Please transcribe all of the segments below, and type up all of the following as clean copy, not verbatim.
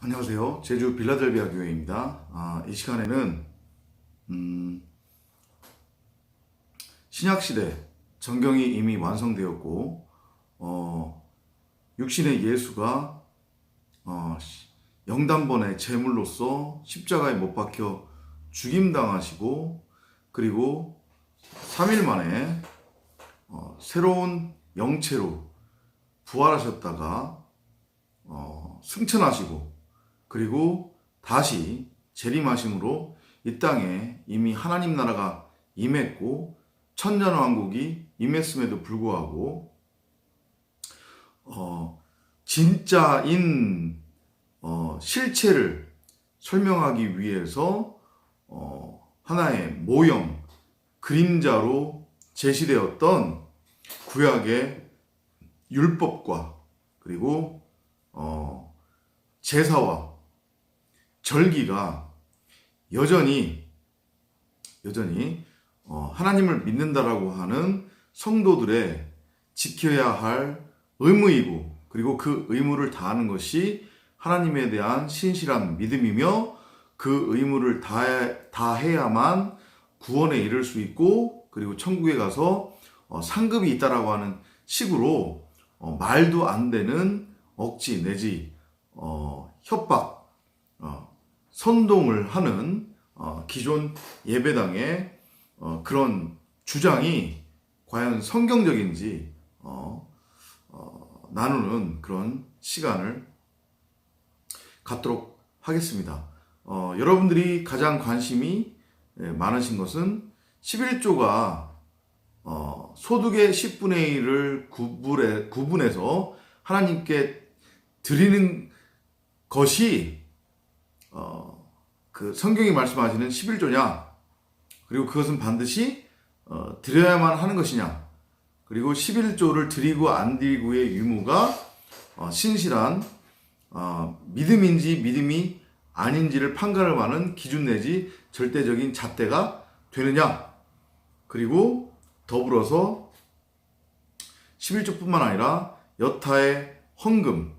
안녕하세요. 제주 빌라델비아 교회입니다. 이 시간에는 신약시대 정경이 이미 완성되었고 육신의 예수가 영단번의 제물로서 십자가에 못 박혀 죽임당하시고, 그리고 3일 만에 새로운 영체로 부활하셨다가 승천하시고, 그리고 다시 재림하심으로 이 땅에 이미 하나님 나라가 임했고 천년왕국이 임했음에도 불구하고 진짜인 실체를 설명하기 위해서 하나의 모형, 그림자로 제시되었던 구약의 율법과 그리고 제사와 절기가 여전히 하나님을 믿는다라고 하는 성도들의 지켜야 할 의무이고, 그리고 그 의무를 다하는 것이 하나님에 대한 신실한 믿음이며, 그 의무를 다해야만 구원에 이를 수 있고, 그리고 천국에 가서 상급이 있다라고 하는 식으로 말도 안 되는 억지 내지 협박, 선동을 하는 기존 예배당의 그런 주장이 과연 성경적인지 나누는 그런 시간을 갖도록 하겠습니다. 여러분들이 가장 관심이 많으신 것은 11조가 소득의 10분의 1을 구분해서 하나님께 드리는 것이 그 성경이 말씀하시는 11조냐, 그리고 그것은 반드시 드려야만 하는 것이냐, 그리고 11조를 드리고 안 드리고의 유무가 신실한 믿음인지 믿음이 아닌지를 판가름하는 기준 내지 절대적인 잣대가 되느냐, 그리고 더불어서 11조뿐만 아니라 여타의 헌금,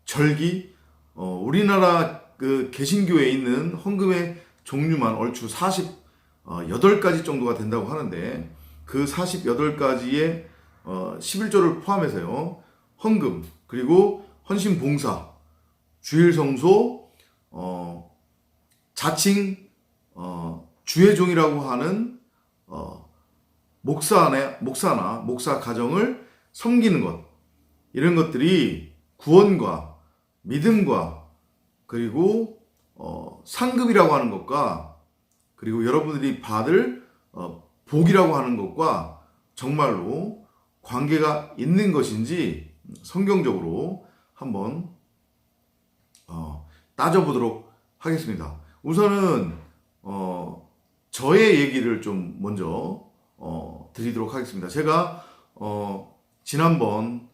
절기, 우리나라 그 개신교에 있는 헌금의 종류만 얼추 48가지 정도가 된다고 하는데, 그 48가지의 11조를 포함해서요, 헌금, 그리고 헌신봉사, 주일성소, 자칭 주의종이라고 하는 목사나 목사 가정을 섬기는 것, 이런 것들이 구원과 믿음과 그리고 상급이라고 하는 것과, 그리고 여러분들이 받을 복이라고 하는 것과 정말로 관계가 있는 것인지 성경적으로 한번 따져보도록 하겠습니다. 우선은 저의 얘기를 좀 먼저 드리도록 하겠습니다. 제가 지난번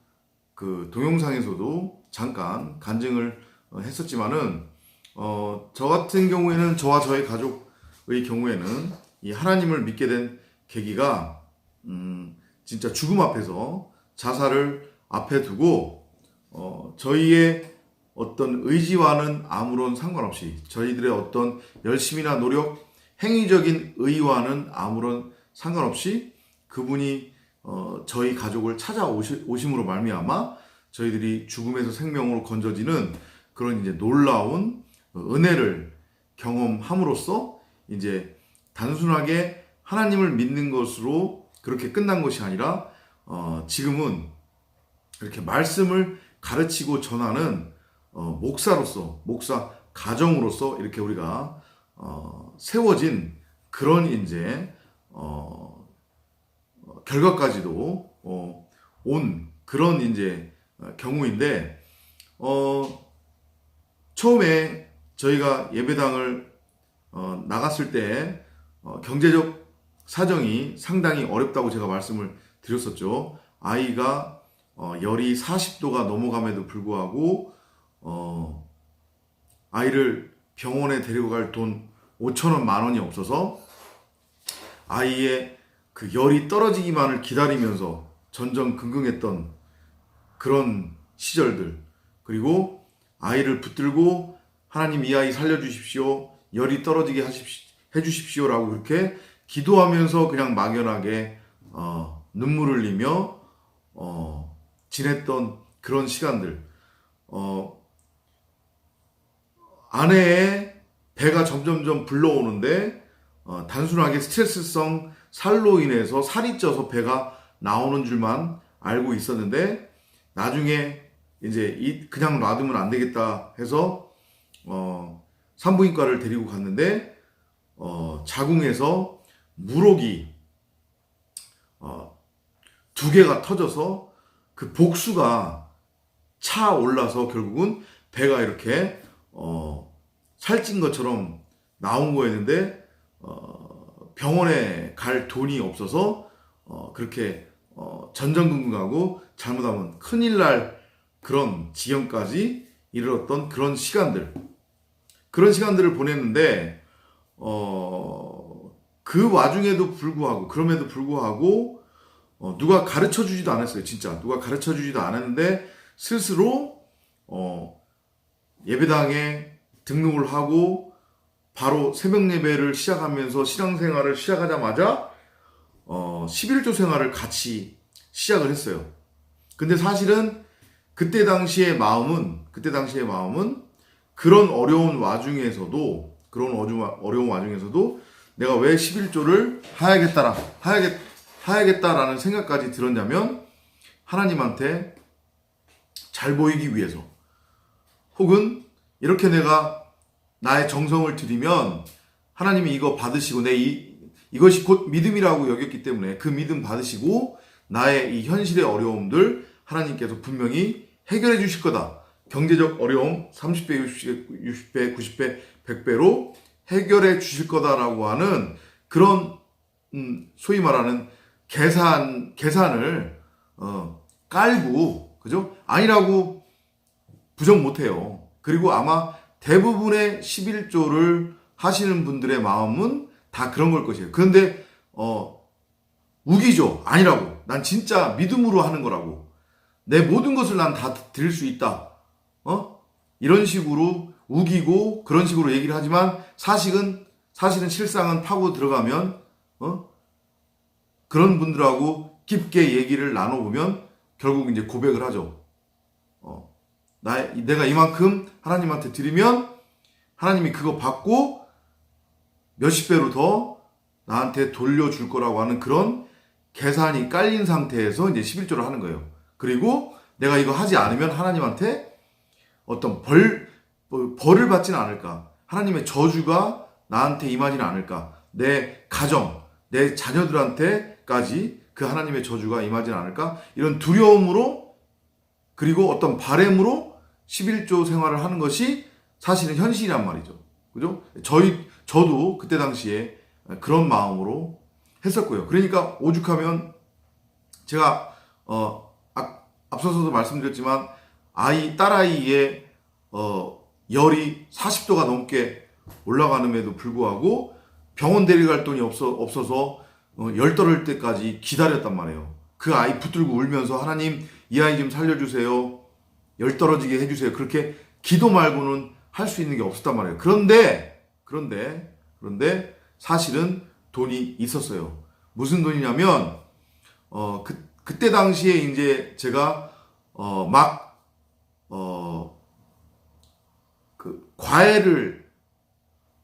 그 동영상에서도 잠깐 간증을 했었지만은 저 같은 경우에는, 저와 저의 가족의 경우에는 이 하나님을 믿게 된 계기가 진짜 죽음 앞에서 자살을 앞에 두고 저희의 어떤 의지와는 아무런 상관없이, 저희들의 어떤 열심이나 노력, 행위적인 의와는 아무런 상관없이 그분이 저희 가족을 찾아오심으로 말미암아 저희들이 죽음에서 생명으로 건져지는 그런 이제 놀라운 은혜를 경험함으로써 이제 단순하게 하나님을 믿는 것으로 그렇게 끝난 것이 아니라 지금은 이렇게 말씀을 가르치고 전하는 목사로서, 목사 가정으로서 이렇게 우리가 세워진 그런 이제 결과까지도 온 그런 이제 경우인데, 처음에 저희가 예배당을 나갔을 때 경제적 사정이 상당히 어렵다고 제가 말씀을 드렸었죠. 아이가 열이 40도가 넘어감에도 불구하고 아이를 병원에 데리고 갈 돈 5,000원, 10,000원이 없어서 아이의 그 열이 떨어지기만을 기다리면서 전전긍긍했던 그런 시절들, 그리고 아이를 붙들고 하나님 이 아이 살려주십시오. 열이 떨어지게 해주십시오라고 그렇게 기도하면서 그냥 막연하게 눈물을 흘리며 지냈던 그런 시간들. 아내의 배가 점점점 불러오는데 단순하게 스트레스성 살로 인해서 살이 쪄서 배가 나오는 줄만 알고 있었는데, 나중에 이제 그냥 놔두면 안 되겠다 해서 산부인과를 데리고 갔는데 자궁에서 물혹이 2개가 터져서 그 복수가 차 올라서 결국은 배가 이렇게 살찐 것처럼 나온 거였는데 병원에 갈 돈이 없어서 그렇게 전전긍긍하고 잘못하면 큰일 날 그런 지경까지 이르렀던 그런 시간들을 보냈는데 그 와중에도 불구하고, 그럼에도 불구하고 누가 가르쳐 주지도 않았어요. 진짜 누가 가르쳐 주지도 않았는데 스스로 예배당에 등록을 하고 바로 새벽 예배를 시작하면서 신앙생활을 시작하자마자 11조 생활을 같이 시작을 했어요. 근데 사실은 그때 당시의 마음은 그런 어려운 와중에서도 내가 왜 11조를 하야겠다라는 생각까지 들었냐면, 하나님한테 잘 보이기 위해서, 혹은 이렇게 내가 나의 정성을 드리면 하나님이 이거 받으시고 이것이 곧 믿음이라고 여겼기 때문에 그 믿음 받으시고 나의 이 현실의 어려움들 하나님께서 분명히 해결해 주실 거다. 경제적 어려움 30배, 60배, 90배, 100배로 해결해 주실 거다라고 하는 그런 소위 말하는 계산을 깔고, 그죠? 아니라고 부정 못해요. 그리고 아마 대부분의 11조를 하시는 분들의 마음은 다 그런 걸 것이에요. 그런데 우기죠. 아니라고. 난 진짜 믿음으로 하는 거라고. 내 모든 것을 난 다 드릴 수 있다. 이런 식으로 우기고 그런 식으로 얘기를 하지만 사실은 실상은 파고 들어가면 그런 분들하고 깊게 얘기를 나눠보면 결국 이제 고백을 하죠. 내가 이만큼 하나님한테 드리면 하나님이 그거 받고 몇십 배로 더 나한테 돌려줄 거라고 하는 그런 계산이 깔린 상태에서 이제 11조를 하는 거예요. 그리고 내가 이거 하지 않으면 하나님한테 어떤 벌을 받지는 않을까, 하나님의 저주가 나한테 임하지는 않을까, 내 가정, 내 자녀들한테까지 그 하나님의 저주가 임하지는 않을까, 이런 두려움으로, 그리고 어떤 바램으로 11조 생활을 하는 것이 사실은 현실이란 말이죠. 그죠? 저도 그때 당시에 그런 마음으로 했었고요. 그러니까 오죽하면 제가 앞서서도 말씀드렸지만 딸아이의 열이 40도가 넘게 올라가는데도 불구하고 병원 데려갈 돈이 없어서 열 떨을 때까지 기다렸단 말이에요. 그 아이 붙들고 울면서 하나님 이 아이 좀 살려주세요. 열 떨어지게 해주세요. 그렇게 기도 말고는 할 수 있는 게 없었단 말이에요. 그런데 사실은 돈이 있었어요. 무슨 돈이냐면 그때 당시에 이제 제가 그 과외를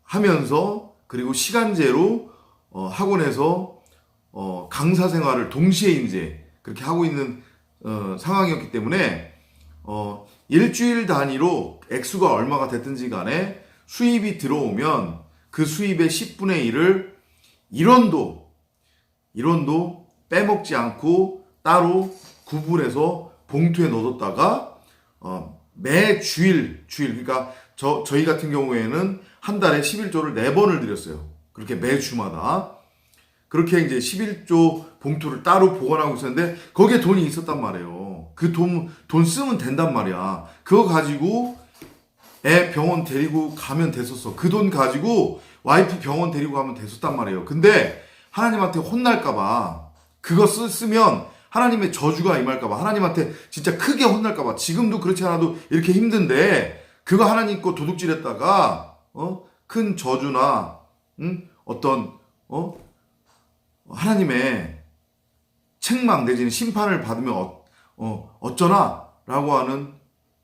하면서 그리고 시간제로 학원에서 강사 생활을 동시에 이제 그렇게 하고 있는 상황이었기 때문에 일주일 단위로 액수가 얼마가 됐든지 간에 수입이 들어오면 그 수입의 10분의 1을 일원도 빼먹지 않고 따로 구분해서 봉투에 넣어뒀다가 매 주일 그러니까 저희 같은 경우에는 한 달에 11조를 4번을 드렸어요. 그렇게 매 주마다 그렇게 이제 11조 봉투를 따로 보관하고 있었는데 거기에 돈이 있었단 말이에요. 그 돈 쓰면 된단 말이야. 그거 가지고 애 병원 데리고 가면 됐었어. 그 돈 가지고 와이프 병원 데리고 가면 됐었단 말이에요. 근데 하나님한테 혼날까봐, 그거 쓰면 하나님의 저주가 임할까봐, 하나님한테 진짜 크게 혼날까봐, 지금도 그렇지 않아도 이렇게 힘든데 그거 하나님 거 도둑질했다가 큰 저주나 어떤 하나님의 책망 내지는 심판을 받으면 어쩌나 라고 하는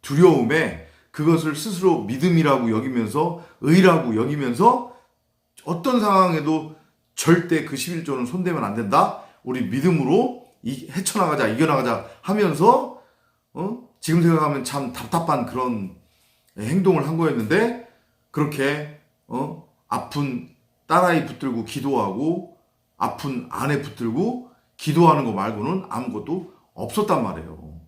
두려움에 그것을 스스로 믿음이라고 여기면서 의라고 여기면서 어떤 상황에도 절대 그 11조는 손대면 안 된다. 우리 믿음으로 헤쳐나가자, 이겨나가자 하면서 지금 생각하면 참 답답한 그런 행동을 한 거였는데 그렇게 아픈 딸아이 붙들고 기도하고 아픈 아내 붙들고 기도하는 거 말고는 아무것도 없었단 말이에요.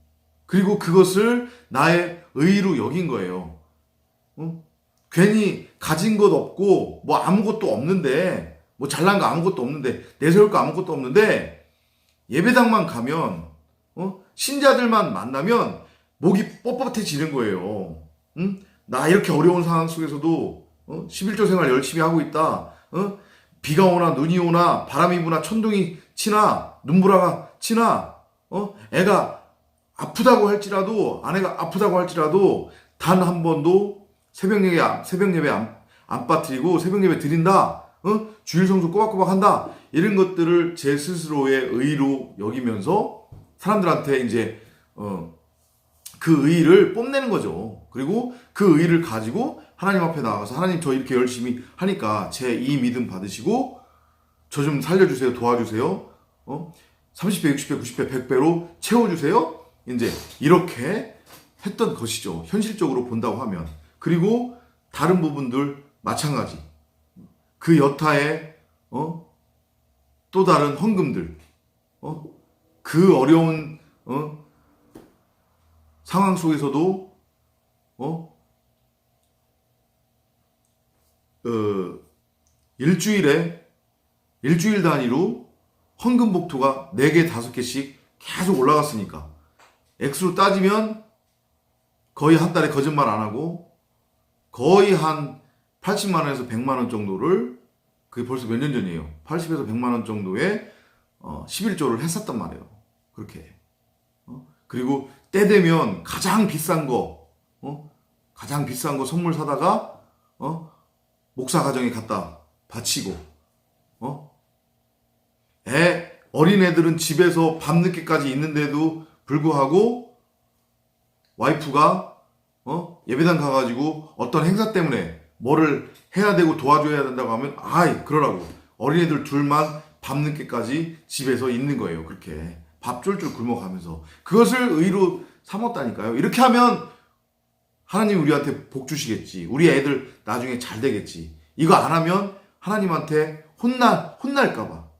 그리고 그것을 나의 의로 여긴 거예요. 괜히 가진 것 없고 뭐 아무것도 없는데 뭐 잘난 거 아무것도 없는데 내세울 거 아무것도 없는데 예배당만 가면 신자들만 만나면 목이 뻣뻣해지는 거예요. 나 이렇게 어려운 상황 속에서도 11조 생활 열심히 하고 있다. 비가 오나 눈이 오나 바람이 부나 천둥이 치나 눈보라가 치나 애가 아프다고 할지라도 아내가 아프다고 할지라도 단 한 번도 새벽 예배 안 빠뜨리고 새벽 예배 드린다. 주일 성수 꼬박꼬박 한다. 이런 것들을 제 스스로의 의로 여기면서 사람들한테 이제 그 의를 뽐내는 거죠. 그리고 그 의를 가지고 하나님 앞에 나가서 하나님 저 이렇게 열심히 하니까 제 이 믿음 받으시고 저 좀 살려주세요. 도와주세요. 30배, 60배, 90배, 100배로 채워주세요. 이제 이렇게 했던 것이죠. 현실적으로 본다고 하면. 그리고 다른 부분들 마찬가지. 그 여타의 또 다른 헌금들, 그 어려운 상황 속에서도 일주일 단위로 헌금 복토가 4개, 5개씩 계속 올라갔으니까 액수로 따지면 거의 한 달에 거짓말 안 하고 거의 한 80만 원에서 100만 원 정도를 그게 벌써 몇 년 전이에요. 80에서 100만 원 정도의 11조를 했었단 말이에요. 그렇게. 그리고 때 되면 가장 비싼 거 선물 사다가 목사 가정에 갖다 바치고 어린애들은 집에서 밤늦게까지 있는데도 불구하고 와이프가 예배당 가가지고 어떤 행사 때문에 뭐를 해야 되고 도와줘야 된다고 하면 아이 그러라고 어린애들 둘만 밤늦게까지 집에서 있는 거예요. 그렇게 밥 쫄쫄 굶어가면서 그것을 의로 삼았다니까요. 이렇게 하면 하나님 우리한테 복 주시겠지. 우리 애들 나중에 잘 되겠지. 이거 안 하면 하나님한테 혼날까봐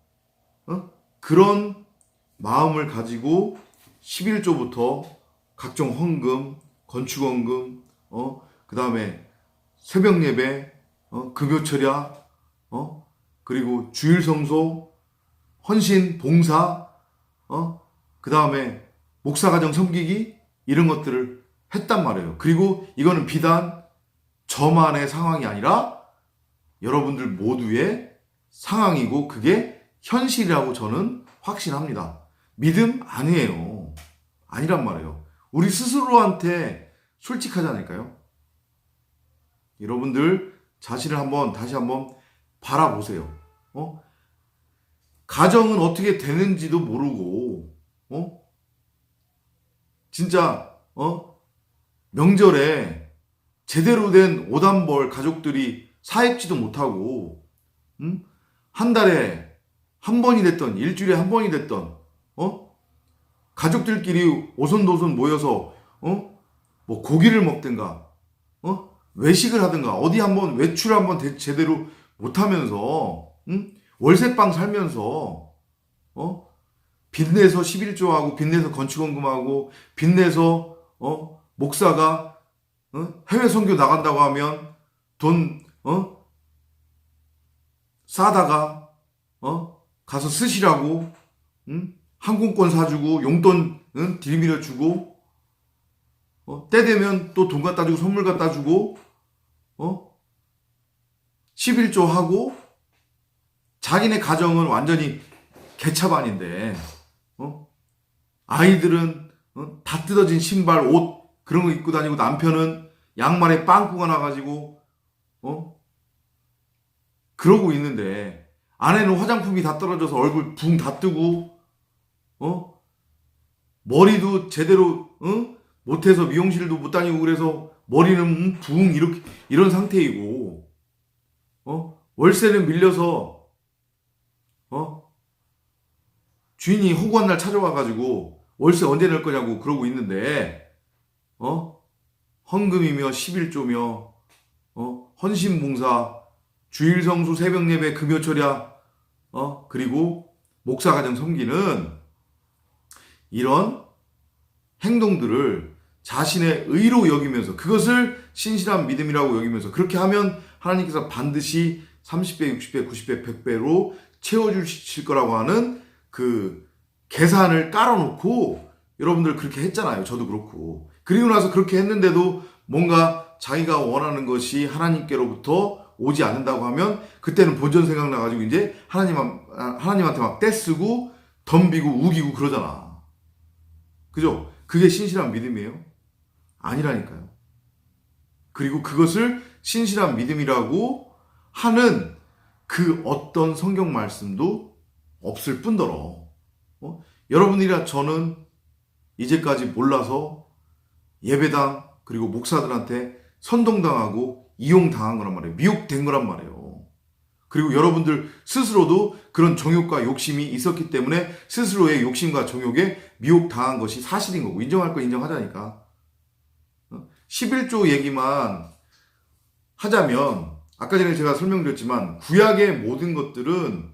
그런 마음을 가지고 11조부터 각종 헌금, 건축헌금, 그 다음에 새벽 예배, 금요철야, 그리고 주일 성소, 헌신, 봉사, 그 다음에 목사가정 섬기기 이런 것들을 했단 말이에요. 그리고 이거는 비단 저만의 상황이 아니라 여러분들 모두의 상황이고 그게 현실이라고 저는 확신합니다. 믿음 아니에요. 아니란 말이에요. 우리 스스로한테 솔직하지 않을까요? 여러분들 자신을 다시 한번 바라보세요. 가정은 어떻게 되는지도 모르고, 진짜, 명절에 제대로 된 오단벌 가족들이 사입지도 못하고, 한 달에 한 번이 됐던, 일주일에 한 번이 됐던, 가족들끼리 오손도손 모여서, 뭐 고기를 먹든가, 외식을 하든가, 어디 한번 외출 한번 제대로 못하면서, 월세방 살면서, 빚내서 11조하고, 빚내서 건축원금하고, 빚내서, 목사가, 해외 선교 나간다고 하면, 돈, 싸다가, 가서 쓰시라고, 항공권 사주고, 용돈, 들이밀어 주고, 때 되면 또 돈 갖다 주고, 선물 갖다 주고, 11조 하고, 자기네 가정은 완전히 개차반인데, 아이들은 다 뜯어진 신발, 옷, 그런 거 입고 다니고, 남편은 양말에 빵꾸가 나가지고 그러고 있는데 아내는 화장품이 다 떨어져서 얼굴 붕 다 뜨고 머리도 제대로 못해서 미용실도 못 다니고 그래서 머리는 붕 이렇게 이런 상태이고 월세는 밀려서 주인이 허구한 날 찾아와가지고 월세 언제 낼 거냐고 그러고 있는데 헌금이며 11조며 헌신봉사 주일성수 새벽예배 금요철야 그리고 목사가정 섬기는 이런 행동들을 자신의 의로 여기면서 그것을 신실한 믿음이라고 여기면서 그렇게 하면 하나님께서 반드시 30배, 60배, 90배, 100배로 채워주실 거라고 하는 그 계산을 깔아놓고 여러분들 그렇게 했잖아요. 저도 그렇고. 그리고 나서 그렇게 했는데도 뭔가 자기가 원하는 것이 하나님께로부터 오지 않는다고 하면 그때는 본전 생각나가지고 이제 하나님한테 막 떼쓰고 덤비고 우기고 그러잖아. 그죠? 그게 신실한 믿음이에요? 아니라니까요. 그리고 그것을 신실한 믿음이라고 하는 그 어떤 성경 말씀도 없을 뿐더러 여러분이나 저는 이제까지 몰라서 예배당 그리고 목사들한테 선동당하고 이용당한 거란 말이에요. 미혹된 거란 말이에요. 그리고 여러분들 스스로도 그런 정욕과 욕심이 있었기 때문에 스스로의 욕심과 정욕에 미혹당한 것이 사실인 거고 인정할 거 인정하자니까. 11조 얘기만 하자면 아까 전에 제가 설명드렸지만 구약의 모든 것들은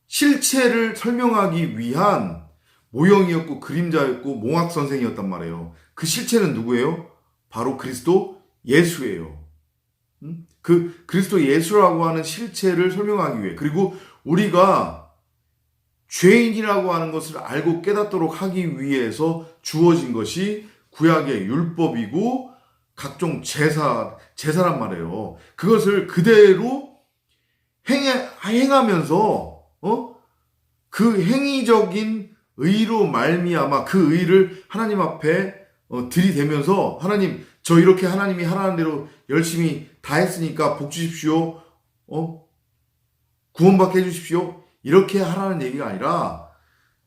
실체를 설명하기 위한 모형이었고 그림자였고 몽학선생이었단 말이에요. 그 실체는 누구예요? 바로 그리스도 예수예요. 그 그리스도 예수라고 하는 실체를 설명하기 위해 그리고 우리가 죄인이라고 하는 것을 알고 깨닫도록 하기 위해서 주어진 것이 구약의 율법이고 각종 제사란 말이에요. 그것을 그대로 행하면서 그 행위적인 의로 말미암아 그 의를 하나님 앞에 들이대면서 하나님 저 이렇게 하나님이 하라는 대로 열심히 다 했으니까 복 주십시오. 구원받게 해주십시오. 이렇게 하라는 얘기가 아니라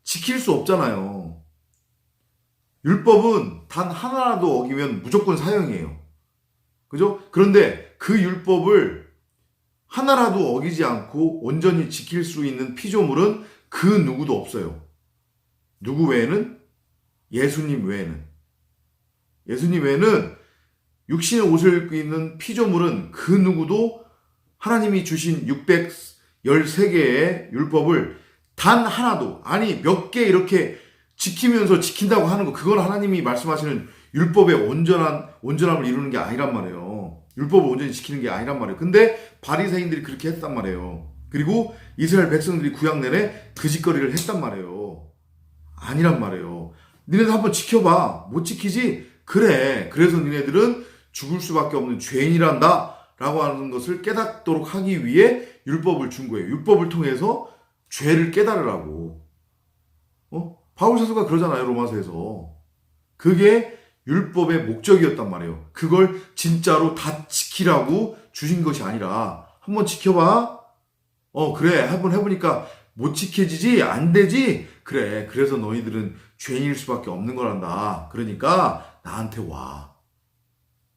지킬 수 없잖아요. 율법은 단 하나라도 어기면 무조건 사형이에요. 그죠? 그런데 그 율법을 하나라도 어기지 않고 온전히 지킬 수 있는 피조물은 그 누구도 없어요. 누구 외에는? 예수님 외에는. 예수님 외에는 육신의 옷을 입고 있는 피조물은 그 누구도 하나님이 주신 613개의 율법을 단 하나도 아니 몇 개 이렇게 지키면서 지킨다고 하는 거 그건 하나님이 말씀하시는 율법의 온전함을 이루는 게 아니란 말이에요. 율법을 온전히 지키는 게 아니란 말이에요. 근데 바리새인들이 그렇게 했단 말이에요. 그리고 이스라엘 백성들이 구약 내내 그 짓거리를 했단 말이에요. 아니란 말이에요. 니네들 한번 지켜봐. 못 지키지? 그래. 그래서 니네들은 죽을 수밖에 없는 죄인이란다 라고 하는 것을 깨닫도록 하기 위해 율법을 준 거예요. 율법을 통해서 죄를 깨달으라고. 바울사도가 그러잖아요. 로마서에서. 그게 율법의 목적이었단 말이에요. 그걸 진짜로 다 지키라고 주신 것이 아니라 한번 지켜봐. 그래. 한번 해보니까 못 지켜지지? 안 되지? 그래. 그래서 너희들은 죄인일 수밖에 없는 거란다. 그러니까 나한테 와.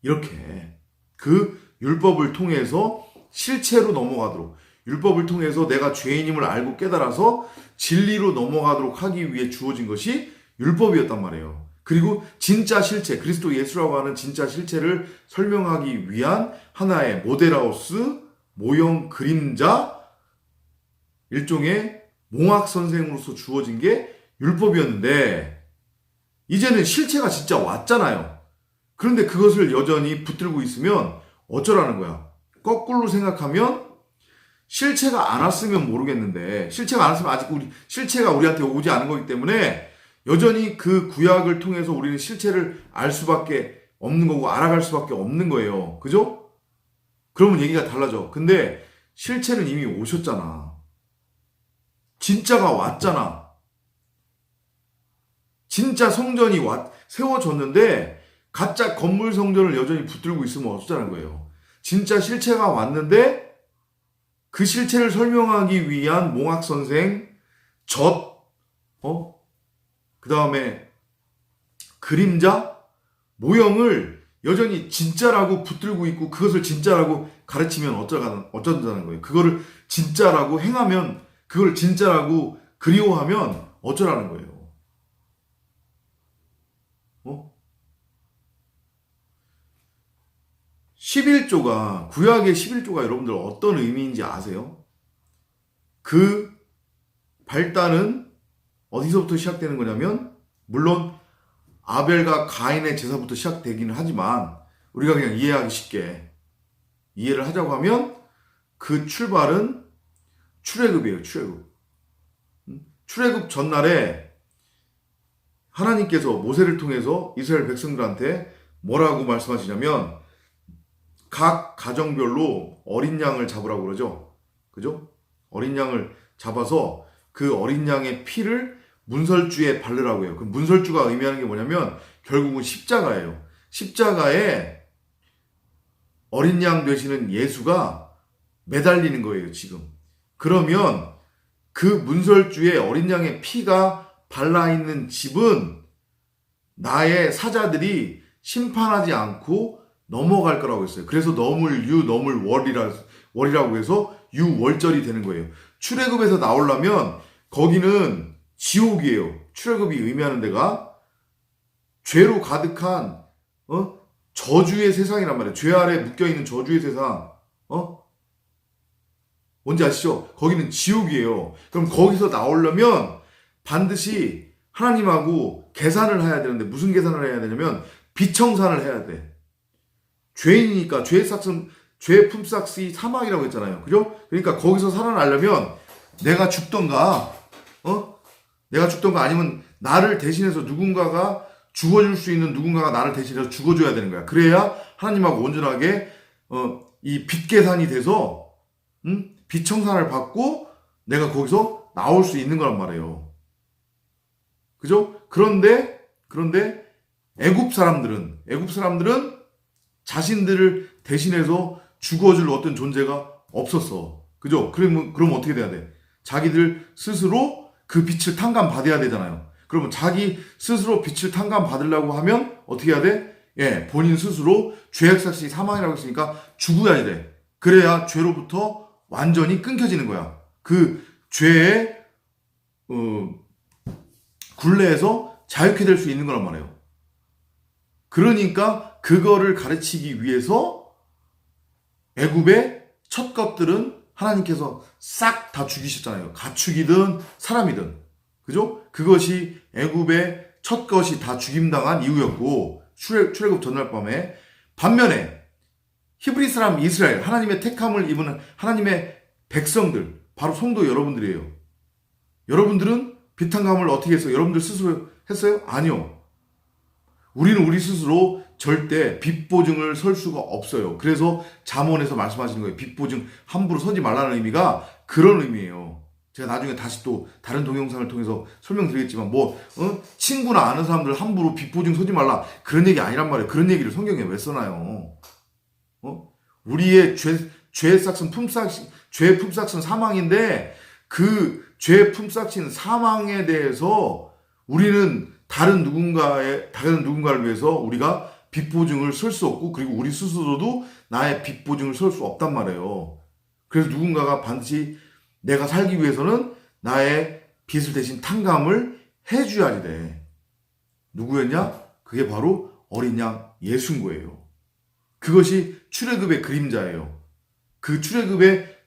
이렇게 그 율법을 통해서 실체로 넘어가도록 율법을 통해서 내가 죄인임을 알고 깨달아서 진리로 넘어가도록 하기 위해 주어진 것이 율법이었단 말이에요. 그리고 진짜 실체, 그리스도 예수라고 하는 진짜 실체를 설명하기 위한 하나의 모델하우스, 모형 그림자, 일종의 몽학 선생으로서 주어진 게 율법이었는데 이제는 실체가 진짜 왔잖아요. 그런데 그것을 여전히 붙들고 있으면 어쩌라는 거야? 거꾸로 생각하면 실체가 안 왔으면 모르겠는데 실체가 안 왔으면 아직 실체가 우리한테 오지 않은 거기 때문에 여전히 그 구약을 통해서 우리는 실체를 알 수밖에 없는 거고 알아갈 수밖에 없는 거예요. 그죠? 그러면 얘기가 달라져. 근데 실체는 이미 오셨잖아. 진짜가 왔잖아. 진짜 성전이 세워졌는데 가짜 건물 성전을 여전히 붙들고 있으면 어쩌자는 거예요. 진짜 실체가 왔는데 그 실체를 설명하기 위한 몽학 선생, 그 다음에 그림자, 모형을 여전히 진짜라고 붙들고 있고 그것을 진짜라고 가르치면 어쩌자는 거예요. 그거를 진짜라고 행하면, 그걸 진짜라고 그리워하면 어쩌라는 거예요. 11조가, 구약의 11조가 여러분들 어떤 의미인지 아세요? 그 발단은 어디서부터 시작되는 거냐면, 물론 아벨과 가인의 제사부터 시작되기는 하지만 우리가 그냥 이해하기 쉽게 이해를 하자고 하면 그 출발은 출애굽이에요. 출애굽 전날에 하나님께서 모세를 통해서 이스라엘 백성들한테 뭐라고 말씀하시냐면, 각 가정별로 어린 양을 잡으라고 그러죠. 그죠? 어린 양을 잡아서 그 어린 양의 피를 문설주에 바르라고 해요. 그 문설주가 의미하는 게 뭐냐면 결국은 십자가예요. 십자가에 어린 양 되시는 예수가 매달리는 거예요, 지금. 그러면 그 문설주에 어린 양의 피가 발라있는 집은 나의 사자들이 심판하지 않고 넘어갈 거라고 했어요. 그래서 넘을 월이라고 해서 유월절이 되는 거예요. 출애굽에서 나오려면 거기는 지옥이에요. 출애굽이 의미하는 데가 죄로 가득한 저주의 세상이란 말이에요. 죄 아래 묶여있는 저주의 세상. 뭔지 아시죠? 거기는 지옥이에요. 그럼 거기서 나오려면 반드시 하나님하고 계산을 해야 되는데, 무슨 계산을 해야 되냐면 비청산을 해야 돼. 죄인이니까 죄 품삯이 사망이라고 했잖아요. 그죠? 그러니까 거기서 살아나려면 내가 죽던가 아니면 나를 대신해서 누군가가 죽어줄 수 있는 누군가가 나를 대신해서 죽어줘야 되는 거야. 그래야 하나님하고 온전하게 이 빚 계산이 돼서 빚청산을 받고 내가 거기서 나올 수 있는 거란 말이에요. 그죠? 그런데 애굽 사람들은 자신들을 대신해서 죽어줄 어떤 존재가 없었어. 그죠? 그럼 어떻게 돼야 돼? 자기들 스스로 그 빛을 탕감받아야 되잖아요. 그러면 자기 스스로 빛을 탕감받으려고 하면 어떻게 해야 돼? 본인 스스로 죄악삭시 사망이라고 했으니까 죽어야 돼. 그래야 죄로부터 완전히 끊겨지는 거야. 그 죄의 굴레에서 자유케 될 수 있는 거란 말이에요. 그러니까 그거를 가르치기 위해서 애굽의 첫 것들은 하나님께서 싹 다 죽이셨잖아요. 가축이든 사람이든. 그죠? 그것이 애굽의 첫 것이 다 죽임당한 이유였고, 출애굽 전날 밤에. 반면에 히브리 사람 이스라엘, 하나님의 택함을 입은 하나님의 백성들, 바로 성도 여러분들이에요. 여러분들은 비탄감을 어떻게 했어요? 여러분들 스스로 했어요? 아니요. 우리는 우리 스스로 절대 빚보증을 설 수가 없어요. 그래서 잠언에서 말씀하시는 거예요. 빚보증 함부로 서지 말라는 의미가 그런 의미예요. 제가 나중에 다시 또 다른 동영상을 통해서 설명드리겠지만 친구나 아는 사람들 함부로 빚보증 서지 말라, 그런 얘기 아니란 말이에요. 그런 얘기를 성경에 왜 써놔요? 우리의 죄 품삯은 사망인데 그 죄 품삯인 사망에 대해서 우리는 다른 누군가를 위해서 우리가 빚보증을 설 수 없고, 그리고 우리 스스로도 나의 빚보증을 설 수 없단 말이에요. 그래서 누군가가 반드시 내가 살기 위해서는 나의 빚을 대신 탕감을 해줘야 돼. 누구였냐? 그게 바로 어린 양 예수인 거예요. 그것이 출애굽의 그림자예요. 그 출애굽의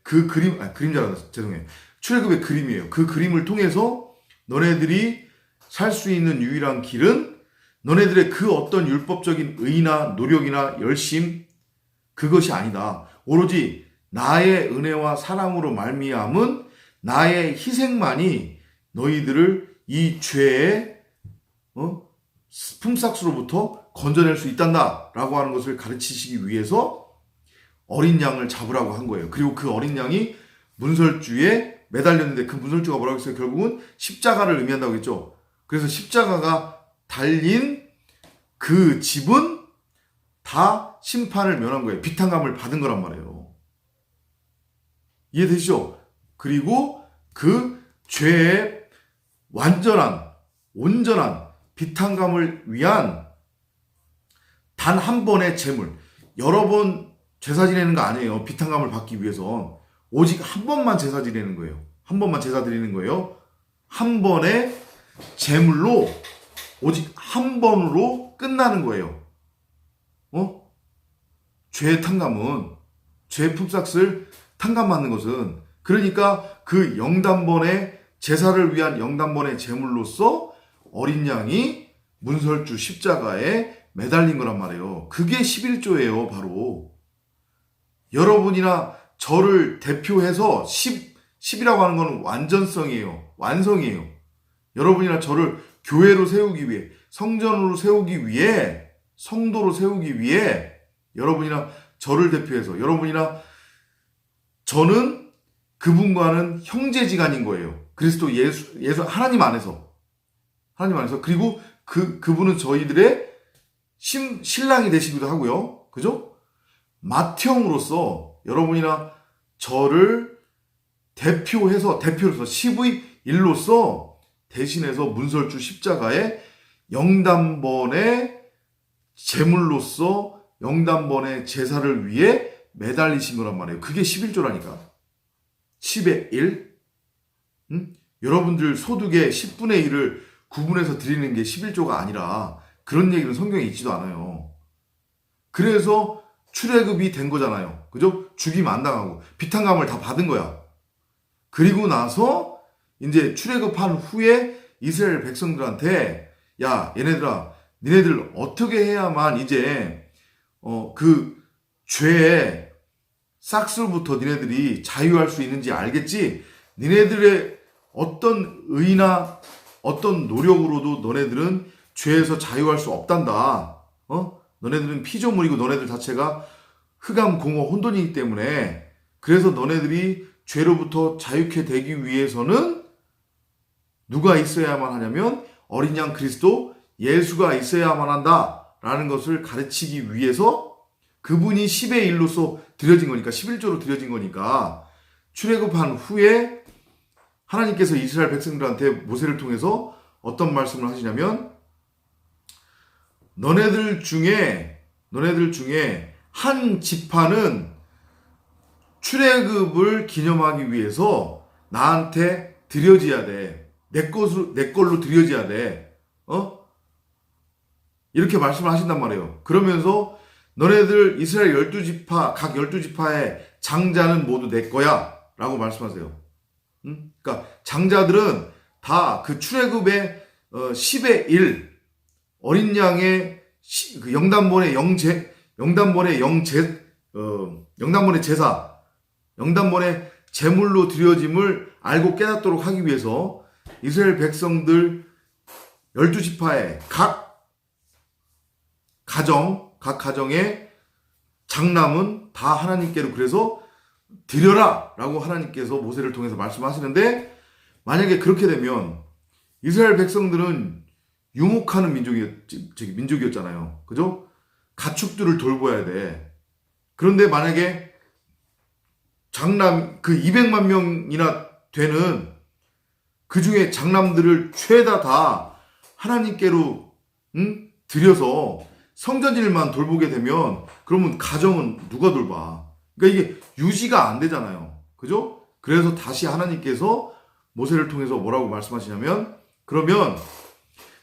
출애굽의 그림이에요. 그 그림을 통해서 너네들이 살 수 있는 유일한 길은 너네들의 그 어떤 율법적인 의나 노력이나 열심, 그것이 아니다. 오로지 나의 은혜와 사랑으로 말미암은 나의 희생만이 너희들을 이 죄의 품삯으로부터 건져낼 수 있단다 라고 하는 것을 가르치시기 위해서 어린 양을 잡으라고 한 거예요. 그리고 그 어린 양이 문설주에 매달렸는데, 그 문설주가 뭐라고 했어요? 결국은 십자가를 의미한다고 했죠. 그래서 십자가가 달린 그 집은 다 심판을 면한 거예요. 비탄감을 받은 거란 말이에요. 이해되시죠? 그리고 그 죄의 완전한, 온전한 비탄감을 위한 단 한 번의 제물, 여러 번 제사 지내는 거 아니에요. 비탄감을 받기 위해선 오직 한 번만 제사 지내는 거예요. 한 번만 제사 드리는 거예요. 한 번의 제물로, 오직 한 번으로 끝나는 거예요. 죄의 탕감은, 죄의 품삯을 탕감받는 것은, 그러니까 그 영단번의 제사를 위한 영단번의 제물로서 어린 양이 문설주 십자가에 매달린 거란 말이에요. 그게 11조예요, 바로. 여러분이나 저를 대표해서 10이라고 하는 건 완전성이에요. 완성이에요. 여러분이나 저를 교회로 세우기 위해, 성전으로 세우기 위해, 성도로 세우기 위해 여러분이나 저를 대표해서, 여러분이나 저는 그분과는 형제지간인 거예요. 그리스도 예수 하나님 안에서. 그리고 그분은 저희들의 신랑이 되시기도 하고요. 그죠? 맏형으로서 여러분이나 저를 대표로서 10의 1로서 대신해서 문설주 십자가에 영단번의 제물로서 영단번의 제사를 위해 매달리신 거란 말이에요. 그게 11조라니까. 10의 1. 여러분들 소득의 10분의 1을 구분해서 드리는 게 11조가 아니라 그런 얘기는 성경에 있지도 않아요. 그래서 출애굽이 된 거잖아요. 그죠? 죽임 안 당하고 비탄감을 다 받은 거야. 그리고 나서 이제 출애굽한 후에 이스라엘 백성들한테 야, 얘네들아, 니네들 어떻게 해야만 이제 그 죄의 싹쓸부터 니네들이 자유할 수 있는지 알겠지? 니네들의 어떤 의나 어떤 노력으로도 너네들은 죄에서 자유할 수 없단다. 너네들은 피조물이고 너네들 자체가 흑암, 공허, 혼돈이기 때문에 그래서 너네들이 죄로부터 자유케 되기 위해서는 누가 있어야만 하냐면 어린 양 그리스도 예수가 있어야만 한다라는 것을 가르치기 위해서 그분이 10의 1로서 드려진 거니까 11조로 드려진 거니까 출애굽한 후에 하나님께서 이스라엘 백성들한테 모세를 통해서 어떤 말씀을 하시냐면 너네들 중에 한 지파는 출애굽을 기념하기 위해서 나한테 드려져야 돼. 내 걸로 드려져야 돼. 이렇게 말씀을 하신단 말이에요. 그러면서 너네들 이스라엘 12지파, 각 12지파의 장자는 모두 내 거야. 라고 말씀하세요. 그러니까 장자들은 다 그 출애굽의 10의 1 어린 양의 그 영단번의 제사, 영단번의 제물로 드려짐을 알고 깨닫도록 하기 위해서 이스라엘 백성들 12지파의 각 가정의 장남은 다 하나님께로 그래서 드려라 라고 하나님께서 모세를 통해서 말씀하시는데 만약에 그렇게 되면 이스라엘 백성들은 유목하는 민족이었잖아요. 그죠? 가축들을 돌보아야 돼. 그런데 만약에 장남, 그 200만 명이나 되는 그 중에 장남들을 죄다 다 하나님께로, 드려서 성전일만 돌보게 되면 그러면 가정은 누가 돌봐? 그러니까 이게 유지가 안 되잖아요. 그죠? 그래서 다시 하나님께서 모세를 통해서 뭐라고 말씀하시냐면 그러면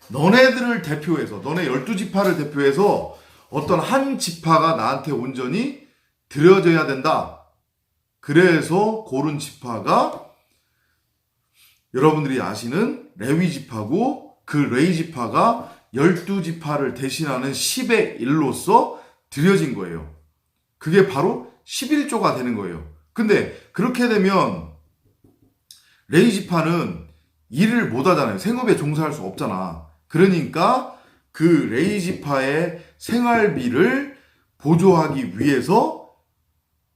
너네들을 대표해서 너네 12지파를 대표해서 어떤 한 지파가 나한테 온전히 드려져야 된다. 그래서 고른 지파가 여러분들이 아시는 레위 지파고 그 레위 지파가 12지파를 대신하는 10의 1로서 드려진 거예요. 그게 바로 11조가 되는 거예요. 근데 그렇게 되면 레위 지파는 일을 못 하잖아요. 생업에 종사할 수 없잖아. 그러니까 그 레위 지파의 생활비를 보조하기 위해서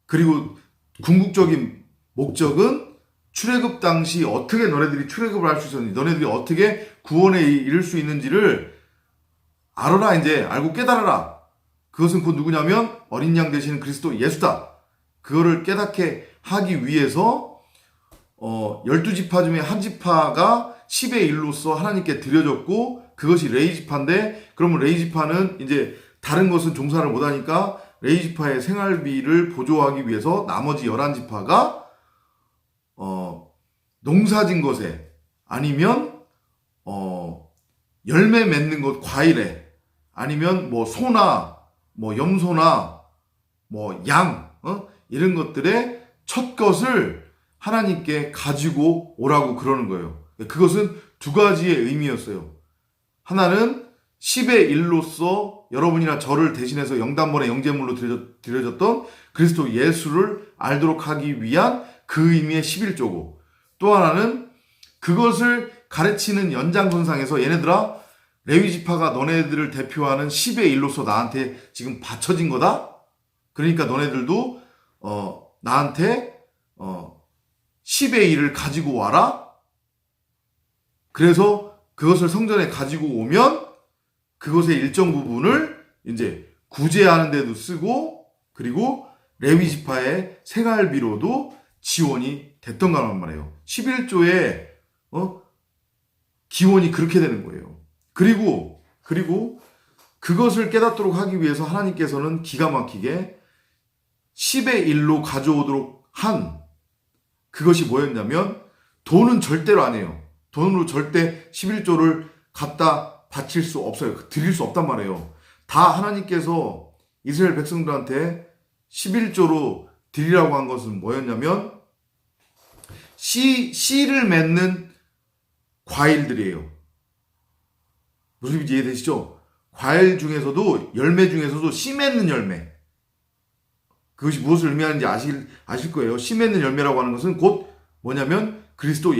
그리고 궁극적인 목적은 출애굽 당시 어떻게 너네들이 출애굽을 할 수 있었는지 너네들이 어떻게 구원에 이를 수 있는지를 알아라 이제 알고 깨달아라. 그것은 곧 누구냐면 어린 양 되시는 그리스도 예수다. 그거를 깨닫게 하기 위해서 12지파 중에 한 지파가 10의 1로서 하나님께 드려졌고, 그것이 레위지파인데, 그러면 레위지파는 이제 다른 것은 종사를 못하니까 레위지파의 생활비를 보조하기 위해서 나머지 11지파가 농사진 것에, 아니면 열매 맺는 것, 과일에, 아니면 뭐 소나 뭐 염소나 뭐 양, 이런 것들의 첫 것을 하나님께 가지고 오라고 그러는 거예요. 그것은 두 가지의 의미였어요. 하나는 10의 1로서 여러분이나 저를 대신해서 영단번의 영제물로 드려졌던 그리스도 예수를 알도록 하기 위한 그 의미의 11조고, 또 하나는 그것을 가르치는 연장선상에서 얘네들아, 레위지파가 너네들을 대표하는 10의 1로서 나한테 지금 바쳐진 거다? 그러니까 너네들도 나한테 10의 1을 가지고 와라? 그래서 그것을 성전에 가지고 오면 그것의 일정 부분을 이제 구제하는 데도 쓰고, 그리고 레위지파의 생활비로도 지원이 됐던 거란 말이에요. 11조의 기원이 그렇게 되는 거예요. 그리고 그것을 깨닫도록 하기 위해서 하나님께서는 기가 막히게 10의 1로 가져오도록 한 그것이 뭐였냐면, 돈은 절대로 안 해요. 돈으로 절대 11조를 갖다 바칠 수 없어요. 드릴 수 없단 말이에요. 다 하나님께서 이스라엘 백성들한테 11조로 드리라고 한 것은 뭐였냐면, 씨를 맺는 과일들이에요. 무슨 말인지 이해되시죠? 과일 중에서도, 열매 중에서도 씨 맺는 열매. 그것이 무엇을 의미하는지 아실 거예요. 씨 맺는 열매라고 하는 것은 곧 뭐냐면 그리스도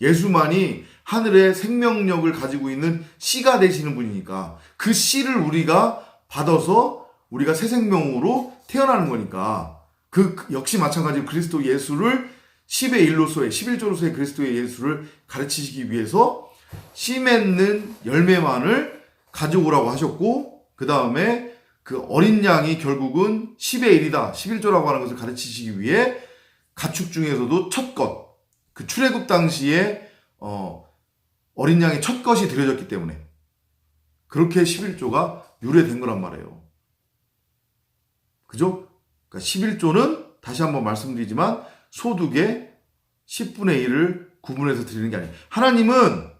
예수만이 하늘의 생명력을 가지고 있는 씨가 되시는 분이니까, 그 씨를 우리가 받아서 우리가 새 생명으로 태어나는 거니까, 그 역시 마찬가지로 그리스도 예수를 10의 1로서의 11조로서의 그리스도의 예수를 가르치시기 위해서 씨 맺는 열매만을 가져오라고 하셨고, 그 다음에 그 어린 양이 결국은 10의 1이다, 11조라고 하는 것을 가르치시기 위해 가축 중에서도 첫 것, 그 출애굽 당시에 어린 양의 첫 것이 드려졌기 때문에 그렇게 11조가 유래된 거란 말이에요. 그죠? 그러니까 11조는 다시 한번 말씀드리지만 소득의 10분의 1을 구분해서 드리는 게 아니에요. 하나님은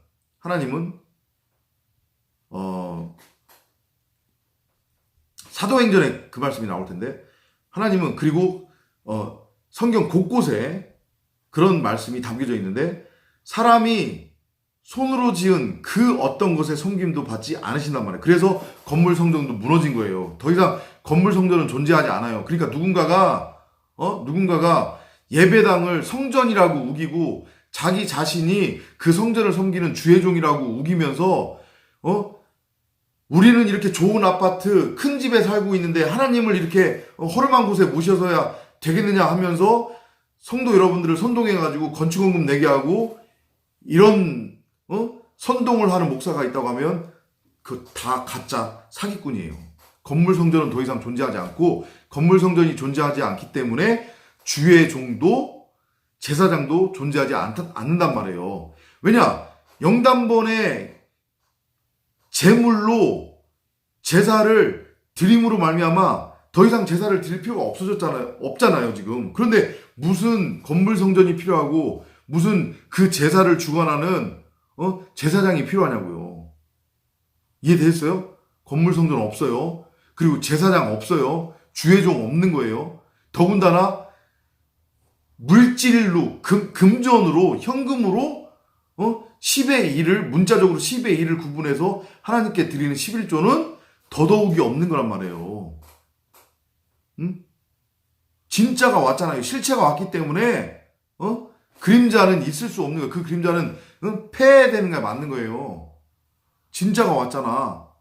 사도행전에 그 말씀이 나올 텐데, 하나님은, 그리고 성경 곳곳에 그런 말씀이 담겨져 있는데, 사람이 손으로 지은 그 어떤 것의 섬김도 받지 않으신단 말이에요. 그래서 건물 성전도 무너진 거예요. 더 이상 건물 성전은 존재하지 않아요. 그러니까 누군가가 예배당을 성전이라고 우기고 자기 자신이 그 성전을 섬기는 주의 종이라고 우기면서 우리는 이렇게 좋은 아파트 큰 집에 살고 있는데 하나님을 이렇게 허름한 곳에 모셔서야 되겠느냐 하면서 성도 여러분들을 선동해가지고 건축원금 내게 하고 이런 선동을 하는 목사가 있다고 하면 그 다 가짜 사기꾼이에요. 건물 성전은 더 이상 존재하지 않고, 건물 성전이 존재하지 않기 때문에 주의 종도 제사장도 존재하지 않는단 말이에요. 왜냐? 영단번의 제물로 제사를 드림으로 말미암아 더 이상 제사를 드릴 필요가 없잖아요 지금. 그런데 무슨 건물 성전이 필요하고 무슨 그 제사를 주관하는 제사장이 필요하냐고요. 이해됐어요? 건물 성전 없어요. 그리고 제사장 없어요. 주의 종 없는 거예요. 더군다나 물질로, 금전으로, 현금으로 10의 1을, 문자적으로 10의 1을 구분해서 하나님께 드리는 11조는 더더욱이 없는 거란 말이에요. 진짜가 왔잖아요. 실체가 왔기 때문에 그림자는 있을 수 없는 거예요. 그 그림자는 폐해되는 게 맞는 거예요. 진짜가 왔잖아.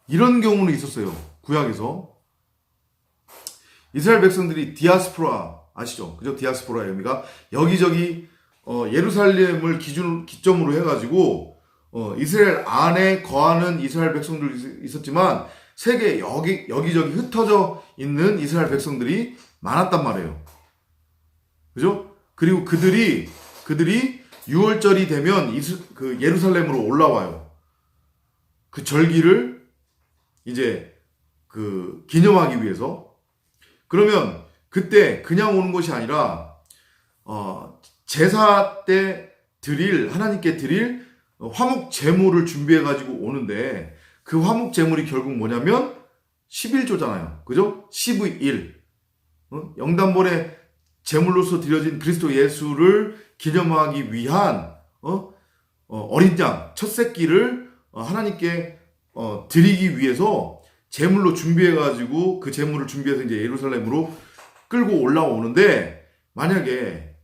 이런 경우는 있었어요. 구약에서 이스라엘 백성들이 디아스포라 아시죠? 그죠? 디아스포라의 의미가 여기저기 예루살렘을 기점으로 해가지고 이스라엘 안에 거하는 이스라엘 백성들이 있었지만 세계 여기저기 흩어져 있는 이스라엘 백성들이 많았단 말이에요. 그죠? 그리고 그들이 6월절이 되면 그 예루살렘으로 올라와요. 그 절기를 이제 그 기념하기 위해서. 그러면 그때 그냥 오는 것이 아니라 제사 때 하나님께 드릴 화목 제물을 준비해 가지고 오는데, 그 화목 제물이 결국 뭐냐면 11조잖아요. 그죠? 10의 1. 영단번에 제물로서 드려진 그리스도 예수를 기념하기 위한 어린 양 첫 새끼를 하나님께 드리기 위해서 제물로 준비해 가지고 그 제물을 준비해서 이제 예루살렘으로 끌고 올라오는데, 만약에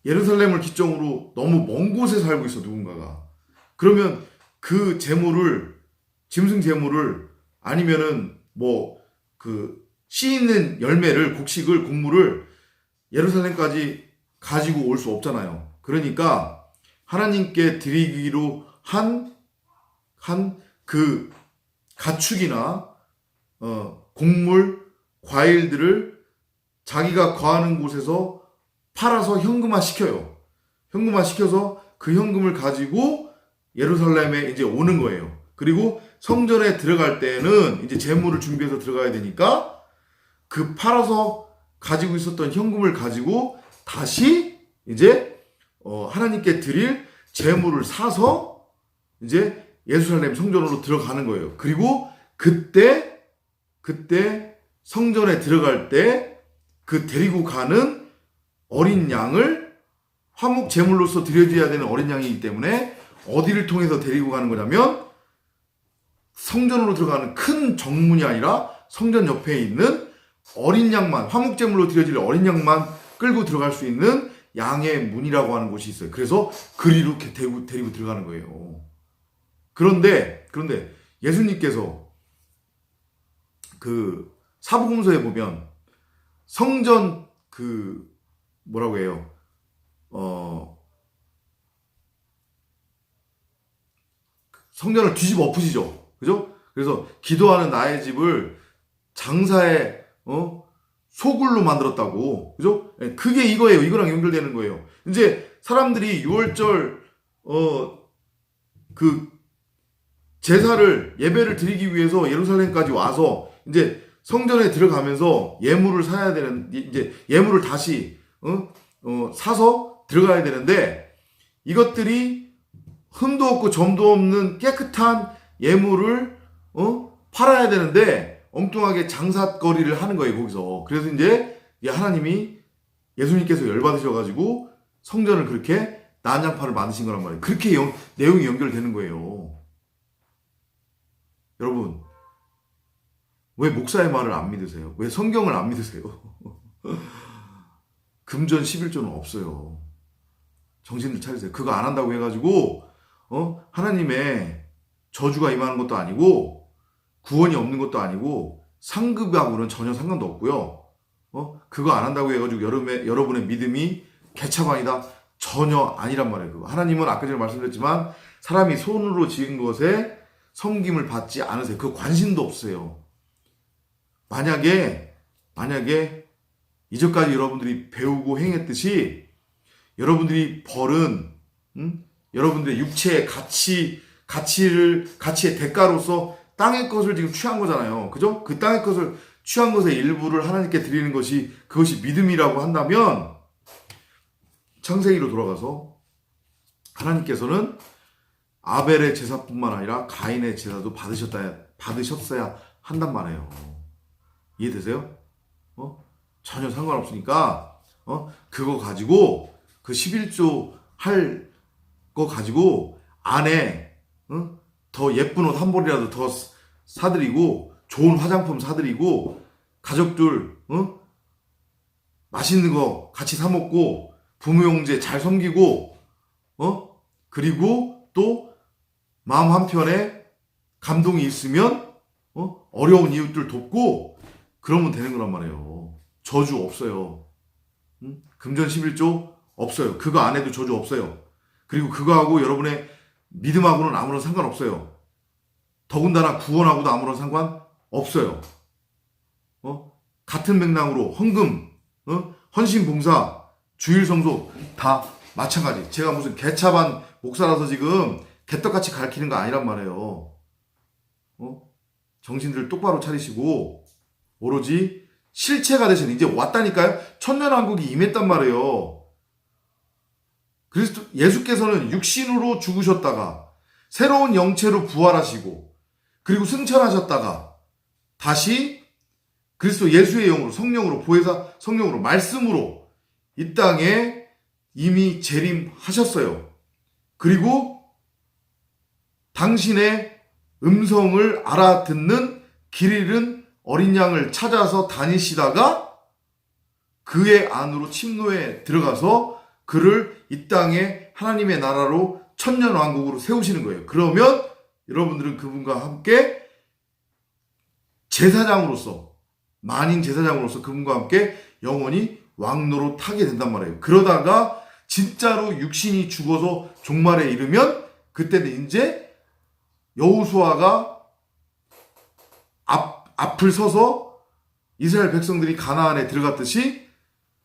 예루살렘을 기점으로 너무 먼 곳에 살고 있어 누군가가, 그러면 그 제물을, 짐승 제물을, 아니면은 뭐 그 씨 있는 열매를, 곡식을, 곡물을 예루살렘까지 가지고 올 수 없잖아요. 그러니까 하나님께 드리기로 한 그 가축이나 곡물, 과일들을 자기가 거하는 곳에서 팔아서 현금화 시켜요. 현금화 시켜서 그 현금을 가지고 예루살렘에 이제 오는 거예요. 그리고 성전에 들어갈 때는 이제 제물을 준비해서 들어가야 되니까 그 팔아서 가지고 있었던 현금을 가지고 다시 이제 하나님께 드릴 제물을 사서 이제 예루살렘 성전으로 들어가는 거예요. 그리고 그때 성전에 들어갈 때 그 데리고 가는 어린 양을 화목 제물로서 드려줘야 되는 어린 양이기 때문에 어디를 통해서 데리고 가는 거냐면 성전으로 들어가는 큰 정문이 아니라 성전 옆에 있는 어린 양만, 화목 제물로 드려질 어린 양만 끌고 들어갈 수 있는 양의 문이라고 하는 곳이 있어요. 그래서 그리로 이렇게 데리고 들어가는 거예요. 그런데 예수님께서 그 사복음서에 보면 성전 그 뭐라고 해요? 성전을 뒤집어 엎으시죠. 그죠? 그래서 기도하는 나의 집을 장사의 소굴로 만들었다고. 그죠? 그게 이거예요. 이거랑 연결되는 거예요. 이제 사람들이 6월절 그 제사를, 예배를 드리기 위해서 예루살렘까지 와서 이제 성전에 들어가면서 예물을 사야 되는, 이제 예물을 다시 사서 들어가야 되는데, 이것들이 흠도 없고 점도 없는 깨끗한 예물을 팔아야 되는데 엉뚱하게 장삿거리를 하는 거예요, 거기서. 그래서 이제 하나님이, 예수님께서 열받으셔가지고 성전을 그렇게 난장판을 만드신 거란 말이에요. 그렇게 내용이 연결되는 거예요. 여러분, 왜 목사의 말을 안 믿으세요? 왜 성경을 안 믿으세요? 금전 11조는 없어요. 정신을 차리세요. 그거 안 한다고 해가지고 하나님의 저주가 임하는 것도 아니고 구원이 없는 것도 아니고 상급하고는 전혀 상관도 없고요. 그거 안 한다고 해가지고 여러분의 믿음이 개차반이다? 전혀 아니란 말이에요. 그거. 하나님은 아까 전에 말씀드렸지만 사람이 손으로 지은 것에 섬김을 받지 않으세요. 그 관심도 없어요. 만약에 이전까지 여러분들이 배우고 행했듯이 여러분들이 벌은 여러분들의 육체의 가치의 대가로서 땅의 것을 지금 취한 거잖아요. 그죠? 그 땅의 것을 취한 것의 일부를 하나님께 드리는 것이, 그것이 믿음이라고 한다면, 창세기로 돌아가서 하나님께서는 아벨의 제사뿐만 아니라 가인의 제사도 받으셨어야 한단 말이에요. 이해되세요? 전혀 상관없으니까 그거 가지고, 그 11조 할 거 가지고 안에 더 예쁜 옷 한 벌이라도 더 사드리고, 좋은 화장품 사드리고, 가족들 맛있는 거 같이 사 먹고, 부모 형제 잘 섬기고, 그리고 또 마음 한편에 감동이 있으면 어려운 이웃들 돕고, 그러면 되는 거란 말이에요. 저주 없어요. 금전 11조 없어요. 그거 안 해도 저주 없어요. 그리고 그거하고 여러분의 믿음하고는 아무런 상관없어요. 더군다나 구원하고도 아무런 상관없어요. 같은 맥락으로 헌금, 헌신 봉사, 주일 성소 다 마찬가지. 제가 무슨 개차반 목사라서 지금 개떡같이 가르치는 거 아니란 말이에요. 정신들 똑바로 차리시고 오로지 실체가 되신, 이제 왔다니까요. 천년왕국이 임했단 말이에요. 예수께서는 육신으로 죽으셨다가 새로운 영체로 부활하시고 그리고 승천하셨다가 다시 그리스도 예수의 영으로, 성령으로, 보혜사 성령으로, 말씀으로 이 땅에 이미 재림하셨어요. 그리고 당신의 음성을 알아듣는 길 잃은 어린 양을 찾아서 다니시다가 그의 안으로 침노에 들어가서 그를 이 땅에 하나님의 나라로 천년왕국으로 세우시는 거예요. 그러면 여러분들은 그분과 함께 제사장으로서, 만인 제사장으로서 그분과 함께 영원히 왕노로 타게 된단 말이에요. 그러다가 진짜로 육신이 죽어서 종말에 이르면 그때는 이제 여호수아가 앞을 서서 이스라엘 백성들이 가나안에 들어갔듯이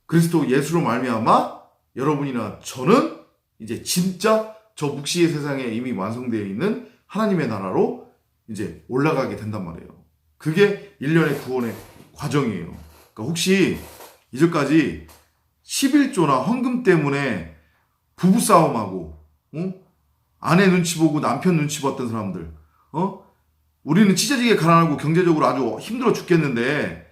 그리스도 예수로 말미암아 여러분이나 저는 이제 진짜 저 묵시의 세상에 이미 완성되어 있는 하나님의 나라로 이제 올라가게 된단 말이에요. 그게 1년의 구원의 과정이에요. 그러니까 혹시 이제까지 11조나 헌금 때문에 부부싸움하고 아내 눈치 보고 남편 눈치 봤던 사람들, 우리는 찢어지게 가난하고 경제적으로 아주 힘들어 죽겠는데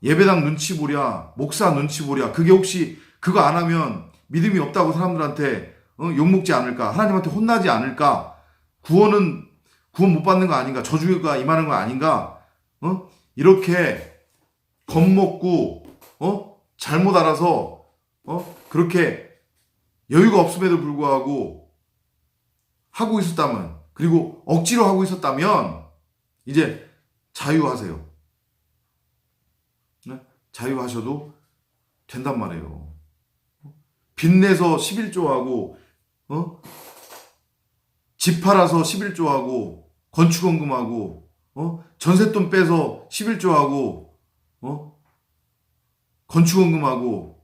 예배당 눈치 보랴, 목사 눈치 보랴, 그게 혹시 그거 안 하면 믿음이 없다고 사람들한테 욕먹지 않을까, 하나님한테 혼나지 않을까, 구원 못 받는 거 아닌가, 저주가 임하는 거 아닌가, 이렇게 겁먹고 잘못 알아서 그렇게 여유가 없음에도 불구하고 하고 있었다면, 그리고 억지로 하고 있었다면 이제 자유하세요. 자유하셔도 된단 말이에요. 빚내서 11조하고 집 팔아서 11조하고 건축원금하고 전셋돈 빼서 11조하고 건축원금하고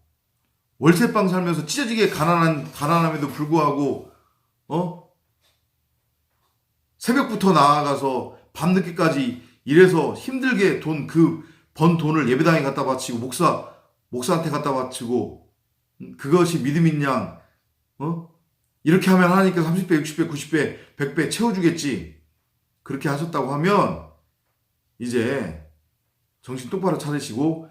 월세방 살면서 찢어지게 가난함에도 불구하고 새벽부터 나아가서 밤늦게까지 일해서 힘들게 번 돈을 예배당에 갖다 바치고 목사한테 갖다 바치고 그것이 믿음인 양 이렇게 하면 하나님께서 30배, 60배, 90배, 100배 채워주겠지. 그렇게 하셨다고 하면 이제 정신 똑바로 차리시고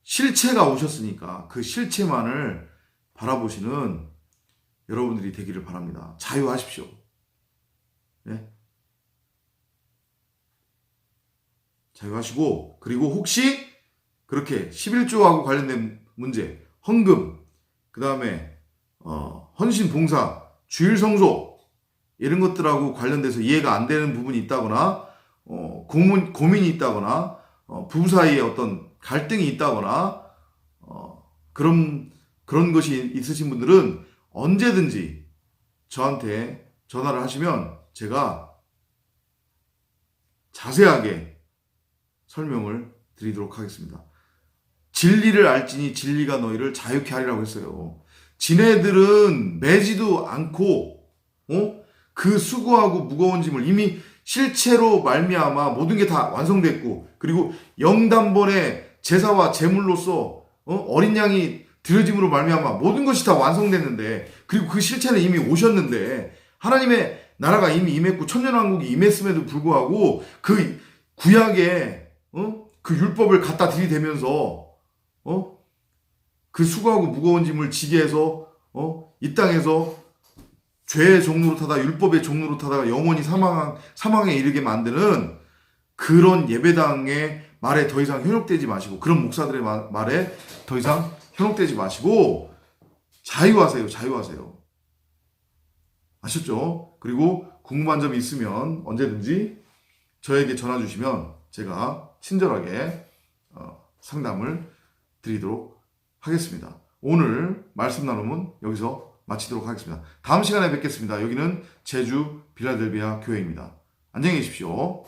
실체가 오셨으니까 그 실체만을 바라보시는 여러분들이 되기를 바랍니다. 자유하십시오. 네? 자유하시고, 그리고 혹시 그렇게 11조하고 관련된 문제, 헌금, 그 다음에 헌신 봉사, 주일 성소 이런 것들하고 관련돼서 이해가 안 되는 부분이 있다거나 고민이 있다거나 부부 사이에 어떤 갈등이 있다거나 그런 것이 있으신 분들은 언제든지 저한테 전화를 하시면 제가 자세하게 설명을 드리도록 하겠습니다. 진리를 알지니 진리가 너희를 자유케 하리라고 했어요. 지네들은 매지도 않고 그 수고하고 무거운 짐을 이미 실체로 말미암아 모든 게 다 완성됐고, 그리고 영단번에 제사와 제물로서 어린 양이 드려짐으로 말미암아 모든 것이 다 완성됐는데, 그리고 그 실체는 이미 오셨는데, 하나님의 나라가 이미 임했고 천년왕국이 임했음에도 불구하고 그 구약에 그 율법을 갖다 들이대면서 그 수고하고 무거운 짐을 지게 해서 이 땅에서 죄의 종로로 타다 율법의 종로로 타다가 영원히 사망에 이르게 만드는 그런 예배당의 말에 더 이상 현혹되지 마시고, 그런 목사들의 말에 더 이상 현혹되지 마시고 자유하세요. 자유하세요. 아셨죠? 그리고 궁금한 점이 있으면 언제든지 저에게 전화 주시면 제가 친절하게 상담을 드리도록 하겠습니다. 오늘 말씀 나눔은 여기서 마치도록 하겠습니다. 다음 시간에 뵙겠습니다. 여기는 제주 빌라델비아 교회입니다. 안녕히 계십시오.